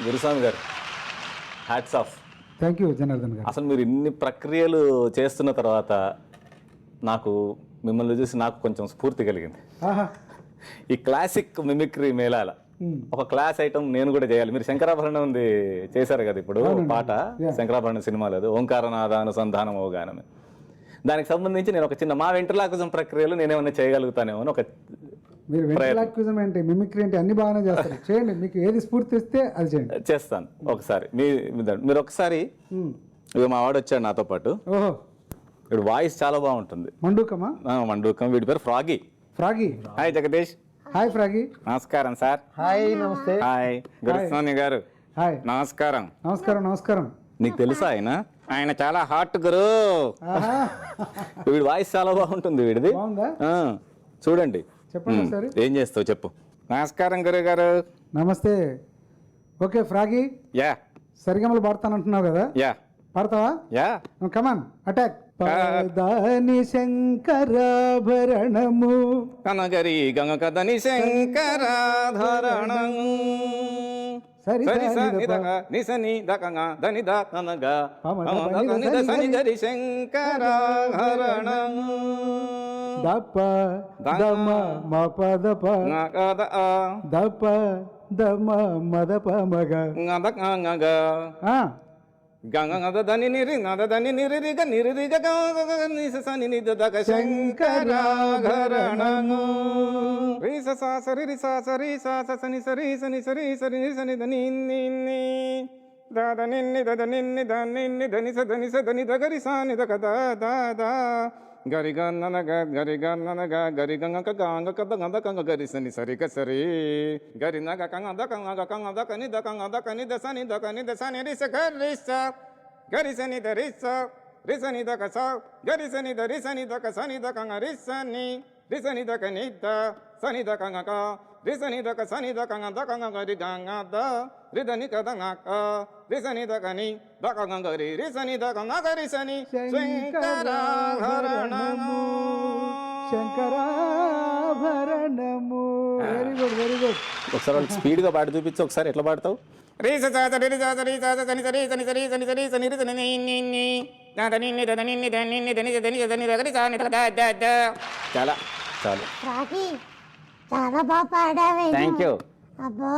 గురుస్వామి గారు, hats off. Thank you Janardhan గారు. అసలు మీరు ఇన్ని ప్రక్రియలు చేస్తున్న తర్వాత నాకు మిమ్మల్ని చూసి నాకు కొంచెం స్ఫూర్తి కలిగింది. ఆహా. ఈ క్లాసిక్ మిమిక్రీ మేళాల ఒక క్లాస్ ఐటమ్ నేను కూడా చేయాలి. మీరు శంకరాభరణం ఉంది చేశారు కదా ఇప్పుడు పాట, శంకరాభరణం సినిమాలో అది ఓంకారనాథ అనుసంధానం ఓ గానమే. దానికి సంబంధించి నేను ఒక చిన్న మా వెంట్రలాక్విజం ప్రక్రియలో నేనేమన్నా చేయగలుగుతానేమో అని ఒక మీరు వెంట్రలాక్విజం ఏంటి, మిమిక్రీ ఏంటి అన్ని బాగానే చేస్తారు. చేయండి, మీకు ఏది స్ఫూర్తి ఇస్తే అది చేయండి. చేస్తాను. ఒకసారి మీరు ఒకసారి ఇక మా వాడు వచ్చాడు నాతో పాటు. ఓహో, వీడు వాయిస్ చాలా బాగుంటుంది. మండూకమా? మండూకం. వీడి పేరు ఫ్రాగీ. ఫ్రాగీ. హాయ్ జగదీష్. హాయ్ ఫ్రాగీ. నమస్కారం సార్. హాయ్, నమస్తే. హాయ్ గురుస్వామి గారు. హాయ్, నమస్కారం. నమస్కారం. నమస్కారం. నీకు తెలుసా ఆయన చాలా హాట్ గురు. వీడి వాయిస్ చాలా బాగుంటుంది వీడిది. బాగుందా? చూడండి, చెప్పండి ఒకసారి. ఏం చేస్తావు చెప్పు. నమస్కారం గురువు గారు. నమస్తే. ఓకే ఫ్రాగీ, యా సరిగమలు పాడతానంటున్నావు కదా, యా పాడతావా? Yeah come on, attack. పదాని శంకరాభరణము కనగరి గంగ కదని శంకరాధరణం సరి నిసని దకంగ దని దకనగా సని గరి శంకరాధరణం దప దమ మపదప దప దమ మదప మగ గంగ దని నిరి నద దని నిరిగ నిరిగ సని నిద దక శంకరాధరణం రి స సరి రి సరి సని సరి సని సరి సరి సని దని ని దాద నిన్ని దద నిన్ని దని దని స దని దగరి సాని దక దా గరి గన్ననగ గరి గన్ననగ గరి గంగ గంగ కద గంగ కంగ గరి సని సరి క సరి గరి నగ కంగ ద కని ద కని ద సని రి స గరి స గరి సని ద రి స రి సని ద క స గరి సని ద రి సని ద క సని ద కంగ రి సని ద కని ద సని ద కంగ క రి సని ద క సని ద కంగ గరి గంగ ద రి దని క ద క రి సని ద కని ద కంగ గరి రి సని ద కంగ గరి సని శంకరాభరణము శంకరాభరణము. Very good, very good. ఒకసారి వాళ్ళకి స్పీడ్ గా పాడి చూపించు. ఒకసారి ఎట్లా పాడతావు? రీ స స రి స రి స సని సరి సని సరి సని సరి సని రి సని ని ని దని ని దని ని దని ని దని దని దని గరి సని ద ద ద. చాలా చాలు. రాగి చాలా బాగా పాడావే. Thank you. అబ్బో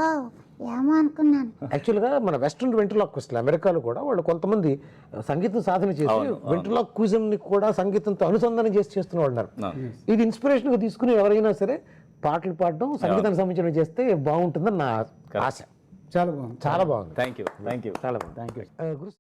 ఏమో అనుకున్నాను. యాక్చువల్గా మన వెస్ట్రన్ వెంట్రలాక్విస్టులు అమెరికాలో కూడా వాళ్ళు కొంతమంది సంగీతం సాధన చేసి వెంట్రలాక్విజంని కూడా సంగీతంతో అనుసంధానం చేసి చేస్తున్న వాళ్ళు ఉన్నారు. ఇది ఇన్స్పిరేషన్గా తీసుకుని ఎవరైనా సరే పాటలు పాడడం, సంగీతానికి సంబంధించిన చేస్తే బాగుంటుందని నా ఆశ. చాలా బాగుంది, చాలా బాగుంది. Thank you. చాలా బాగుంది. Thank you.